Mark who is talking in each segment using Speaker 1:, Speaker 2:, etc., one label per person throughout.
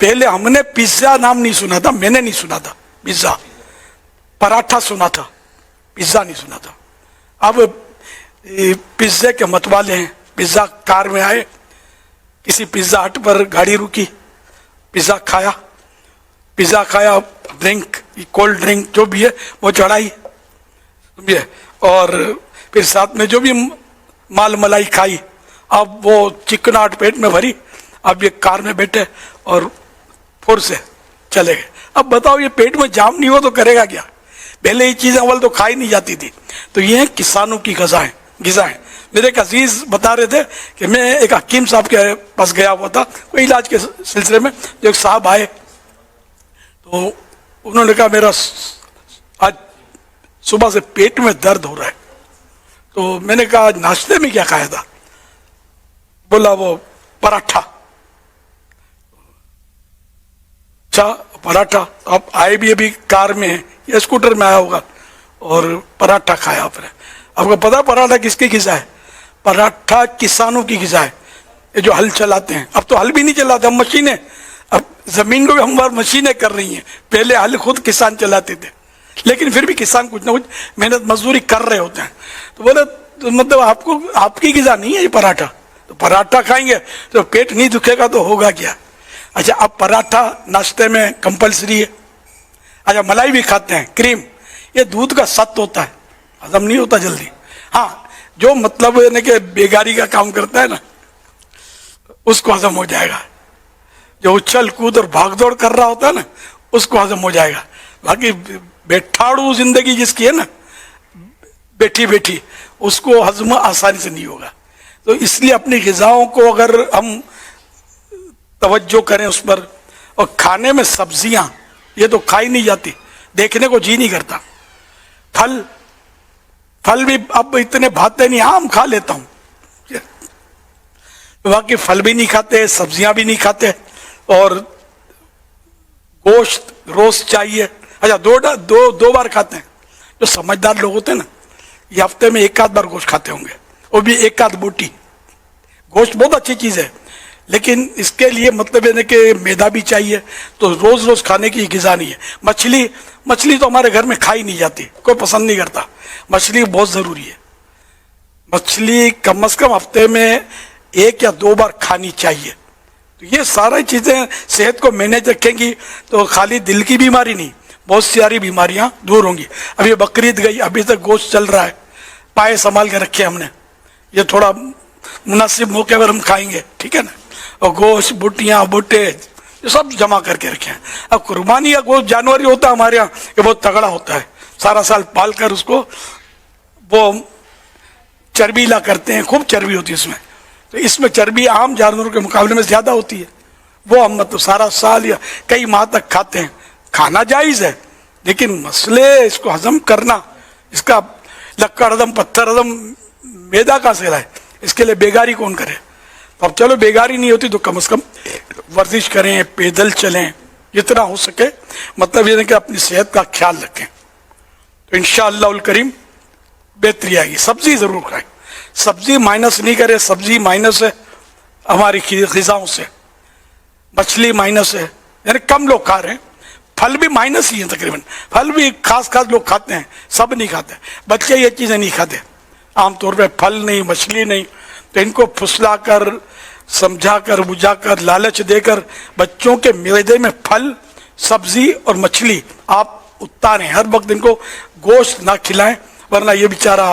Speaker 1: पहले हमने पिज्जा नाम नहीं सुना था, मैंने नहीं सुना था पिज्जा, पराठा सुना था, पिज्जा नहीं सुना था। अब पिज्जे के मतवाले हैं। पिज्जा कार में आए, किसी पिज्जा हट पर गाड़ी रुकी, पिज्जा खाया, ड्रिंक, कोल्ड ड्रिंक जो भी है वो चढ़ाई, समझे, और फिर साथ में जो भी माल मलाई खाई। अब वो चिकनाहट पेट में भरी, अब ये कार में बैठे और फुर से चले गए। अब बताओ ये पेट में जाम नहीं हो तो करेगा क्या? पहले ये चीजें अव्वल तो खाई नहीं जाती थी। तो ये किसानों की ग़िज़ाएं। मेरे एक अजीज बता रहे थे कि मैं एक हकीम साहब के पास गया हुआ था कोई इलाज के सिलसिले में। जो एक साहब आए तो उन्होंने कहा मेरा आज सुबह से पेट में दर्द हो रहा है। तो मैंने कहा आज नाश्ते में क्या खाया था? बोला वो पराठा। अच्छा पराठा, आप आए भी अभी कार में है या स्कूटर में आया होगा और पराठा खाया आपने। आपको पता पराठा किसकी ग़िज़ा है? पराठा किसानों की ग़िज़ा है, ये जो हल चलाते हैं। अब तो हल भी नहीं चलाते, हम मशीनें, अब जमीन को भी हमारी मशीनें कर रही हैं। पहले हल खुद किसान चलाते थे, लेकिन फिर भी किसान कुछ ना कुछ मेहनत मजदूरी कर रहे होते हैं। तो बोले तो मतलब आपको आपकी ग़िज़ा नहीं है ये पराठा, तो पराठा खाएंगे तो पेट नहीं दुखेगा तो होगा क्या? अच्छा अब पराठा नाश्ते में कंपलसरी है। अच्छा मलाई भी खाते हैं, क्रीम, ये दूध का सत्त होता है, हजम नहीं होता जल्दी। हाँ जो मतलब यानी कि बेगारी का काम करता है ना, उसको हजम हो जाएगा। जो उछल कूद और भागदौड़ कर रहा होता है ना, उसको हजम हो जाएगा। बाकी बैठाड़ू जिंदगी जिसकी है ना, बैठी बैठी, उसको हजम आसानी से नहीं होगा। तो इसलिए अपनी ग़िज़ाओं को अगर हम तवज्जो करें उस पर, और खाने में सब्जियां ये तो खाई नहीं जाती, देखने को जी नहीं करता। फल भी अब इतने भाते नहीं, आम खा लेता हूं, बाकी फल भी नहीं खाते, सब्जियां भी नहीं खाते, और गोश्त रोज चाहिए। अच्छा दो बार खाते हैं। जो समझदार लोग होते हैं ना, ये हफ्ते में एक आध बार गोश्त खाते होंगे, वो भी एक आध बोटी। गोश्त बहुत अच्छी चीज है, लेकिन इसके लिए मतलब है कि मैदा भी चाहिए, तो रोज रोज खाने की ग़िज़ा नहीं है। मछली तो हमारे घर में खाई नहीं जाती, कोई पसंद नहीं करता। मछली बहुत जरूरी है, मछली कम से कम हफ्ते में 1 या 2 बार खानी चाहिए। तो ये सारी चीजें सेहत को मैनेज रखेंगी तो खाली दिल की बीमारी नहीं, बहुत सारी बीमारियां दूर होंगी। अभी बकरीद गई, अभी तक गोश्त चल रहा है, पाए संभाल के रखे हमने, ये थोड़ा मुनासिब मौके पर हम खाएंगे, ठीक है ना। और गोश्त, बुटियां, बुट्टे ये सब जमा करके रखे हैं। अब कुर्बानी का गोश्त जानवर ही होता है हमारे यहाँ, ये बहुत तगड़ा होता है, सारा साल पाल कर उसको वो चर्बीला करते हैं, खूब चर्बी होती है इसमें। तो इसमें चर्बी आम जानवरों के मुकाबले में ज्यादा होती है। वो हम मतलब सारा साल या कई माह तक खाते हैं। खाना जायज है, लेकिन मसले इसको हजम करना, इसका लक्कड़ हजम, पत्थर हजम, मैदा का सेला है, इसके लिए बेगारी कौन करे? तो अब चलो बेगारी नहीं होती तो कम से कम वर्जिश करें, पैदल चलें, जितना हो सके, मतलब ये कि अपनी सेहत का ख्याल रखें, तो इंशाअल्लाह करीम बेहतरी आएगी। सब्जी जरूर खाएं, सब्जी माइनस नहीं करे, सब्जी माइनस है हमारी ग़िज़ाओं से, मछली माइनस है, यानी कम लोग खा रहे हैं। फल भी माइनस ही है तकरीबन, फल भी खास लोग खाते हैं, सब नहीं खाते। बच्चे ये चीज़ें नहीं खाते आमतौर पे, फल नहीं, मछली नहीं। तो इनको फुसला कर, समझा कर, बुझा कर, लालच देकर बच्चों के मैदे में फल, सब्जी और मछली आप उतारें। हर वक्त इनको गोश्त ना खिलाएं, वरना ये बेचारा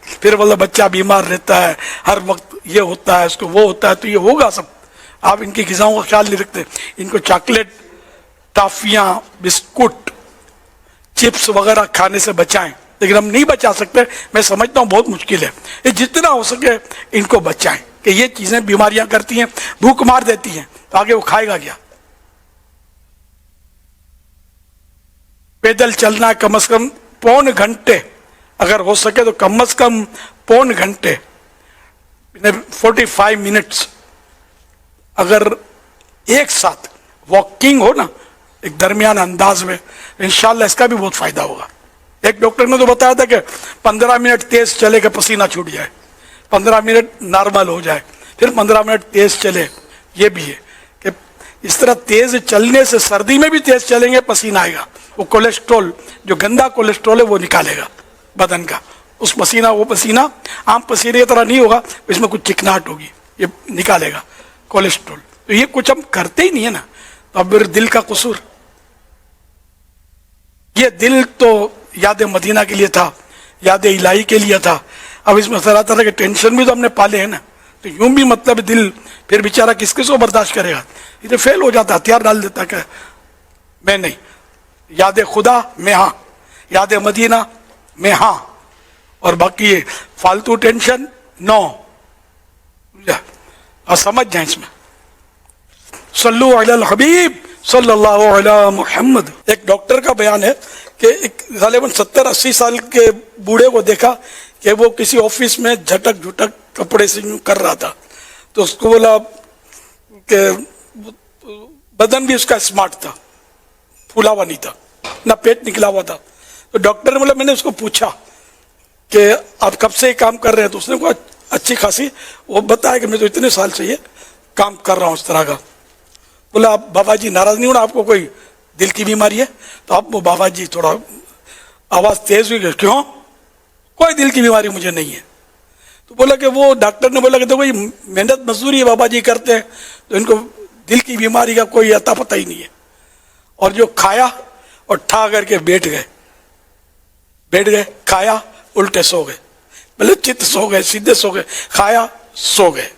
Speaker 1: फिर मतलब बच्चा बीमार रहता है, हर वक्त ये होता है, उसको वो होता है, तो ये होगा सब। आप इनकी ग़िज़ाओं का ख्याल नहीं रखते। इनको चॉकलेट, टॉफियाँ, बिस्कुट, चिप्स वगैरह खाने से बचाएं, लेकिन हम नहीं बचा सकते। मैं समझता हूँ बहुत मुश्किल है, ये जितना हो सके इनको बचाएं, कि ये चीजें बीमारियां करती हैं, भूख मार देती हैं, तो आगे वो खाएगा क्या? पैदल चलना कम से कम 1.25 घंटे, अगर हो सके तो कम से कम 1.25 घंटे, 45 मिनट्स, अगर एक साथ वॉकिंग हो ना एक दरमियान अंदाज में, इंशाल्लाह इसका भी बहुत फायदा होगा। एक डॉक्टर ने तो बताया था कि 15 मिनट तेज चले कि पसीना छूट जाए, 15 मिनट नॉर्मल हो जाए, फिर 15 मिनट तेज चले। ये भी है कि اس طرح تیز چلنے سے سردی میں بھی تیز چلیں گے پسینہ آئے گا، وہ کولیسٹرول جو گندا کولیسٹرول ہے وہ نکالے گا بدن کا، اس وہ پسینہ عام پسینے کی طرح نہیں ہوگا، اس میں کچھ چکناہٹ ہوگی، یہ نکالے گا کولیسٹرول۔ تو یہ کچھ ہم کرتے ہی نہیں ہے نا، تو اب دل کا قصور، یہ دل تو یاد مدینہ کے لیے تھا، یاد الہی کے لیے تھا، اب اس میں طرح طرح کے ٹینشن بھی تو ہم نے پالے ہیں نا، تو یوں بھی مطلب دل پھر بیچارہ کس کو برداشت کرے گا، یہ تو فیل ہو جاتا، ہتھیار ڈال دیتا کہ میں نہیں، یاد خدا میں ہاں، یاد مدینہ میں ہاں، اور باقی فالتو ٹینشن نو، اور سمجھ جائیں اس میں۔ صلو علی الحبیب صلی اللہ علی محمد۔ ایک ڈاکٹر کا بیان ہے کہ ایک غالباً 70-80 سال کے بوڑھے کو دیکھا کہ وہ کسی آفس میں جھٹک جھٹک کپڑے سے یوں کر رہا تھا، تو اس کو بولا کہ بدن بھی اس کا اسمارٹ تھا، پھولا ہوا نہیں تھا، نہ پیٹ نکلا ہوا تھا، تو ڈاکٹر نے بولا، میں نے اس کو پوچھا کہ آپ کب سے یہ کام کر رہے ہیں، تو اس نے کہا اچھی خاصی، وہ بتایا کہ میں تو اتنے سال سے یہ کام کر رہا ہوں اس طرح کا۔ بولا آپ بابا جی ناراض نہیں ہونا، آپ کو کوئی دل کی بیماری ہے؟ تو اب وہ بابا جی تھوڑا آواز تیز ہوئی کہ کیوں؟ کوئی دل کی بیماری مجھے نہیں ہے۔ تو بولا کہ وہ ڈاکٹر نے بولا کہ دیکھو یہ محنت مزدوری بابا جی کرتے ہیں، تو ان کو دل کی بیماری کا کوئی اتا پتہ ہی نہیں ہے، اور جو کھایا اور ٹھا کر کے بیٹھ گئے، کھایا الٹے سو گئے، بلے چت سو گئے، سیدھے سو گئے، کھایا سو گئے،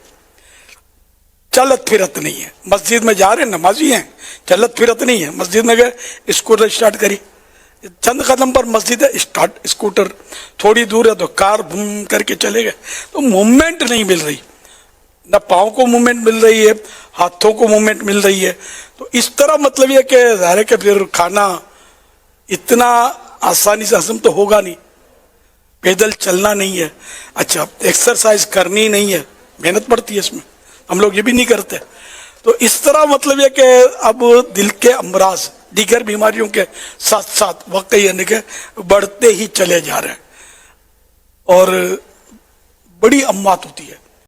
Speaker 1: چلت پھرت نہیں ہے۔ مسجد میں جا رہے ہیں، نمازی ہیں، چلت پھرت نہیں ہے، مسجد میں گئے، اسکوٹر اسٹارٹ کری، چند قدم پر مسجد ہے، اسکوٹر تھوڑی دور ہے تو کار بھوم کر کے چلے گئے، تو مومنٹ نہیں مل رہی، نہ پاؤں کو مومنٹ مل رہی ہے، ہاتھوں کو مومنٹ مل رہی ہے۔ تو اس طرح مطلب یہ کہ ظاہر ہے کہ پھر کھانا اتنا آسانی سے ہضم تو ہوگا نہیں، پیدل چلنا نہیں ہے، اچھا ایکسرسائز کرنی نہیں ہے، محنت پڑتی ہے اس میں، ہم لوگ یہ بھی نہیں کرتے۔ تو اس طرح مطلب یہ کہ اب دل کے امراض دیگر بیماریوں کے ساتھ ساتھ وقت یعنی کہ بڑھتے ہی چلے جا رہے ہیں، اور بڑی اموات ہوتی ہے۔